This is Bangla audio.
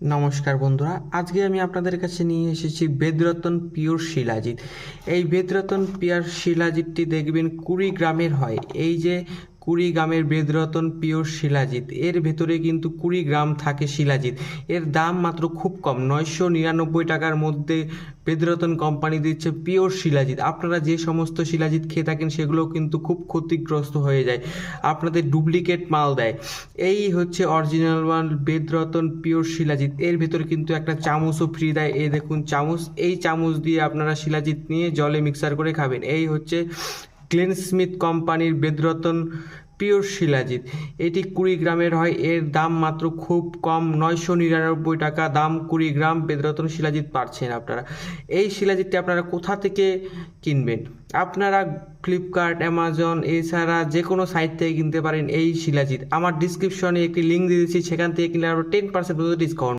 নমস্কার বন্ধুরা, আজকে আমি আপনাদের কাছে নিয়ে এসেছি বেদরতন পিওর শিলাজিৎ। এই বেদরতন পিওর শিলাজিৎটি দেখবেন 20 গ্রামের হয়। এই যে 20 গ্রামের বেদরতন পিওর শিলাজিৎ, এর ভেতরে কিন্তু 20 গ্রাম থাকে শিলাজিৎ। এর দাম মাত্র খুব কম, 999 টাকার মধ্যে বেদরতন কোম্পানি দিচ্ছে পিওর শিলাজিৎ। আপনারা যে সমস্ত শিলাজিৎ খেয়ে থাকেন সেগুলো কিন্তু খুব ক্ষতিগ্রস্ত হয়ে যায়, আপনাদের ডুপ্লিকেট মাল দেয়। এই হচ্ছে অরিজিনাল মাল বেদরতন পিওর শিলাজিৎ। এর ভেতরে কিন্তু একটা চামচও ফ্রি দেয়। এই দেখুন চামচ, এই চামচ দিয়ে আপনারা শিলাজিৎ নিয়ে জলে মিক্সার করে খাবেন। এই হচ্ছে গ্লেন স্মিথ কোম্পানির বেদরতন পিওর শিলাজিৎ। এটি 20 গ্রামের হয়। এর দাম মাত্র খুব কম, 999 টাকা দাম। 20 গ্রাম বেদরতন শিলাজিৎ পাচ্ছেন আপনারা। এই শিলাজিৎটি আপনারা কোথা থেকে কিনবেন? আপনারা ফ্লিপকার্ট, অ্যামাজন এছাড়া যে কোনো সাইট থেকে কিনতে পারেন এই শিলাজিৎ। আমার ডিসক্রিপশনে একটি লিঙ্ক দিয়ে দিচ্ছি, সেখান থেকে কিনলে আপনারা 10% পর্যন্ত ডিসকাউন্ট।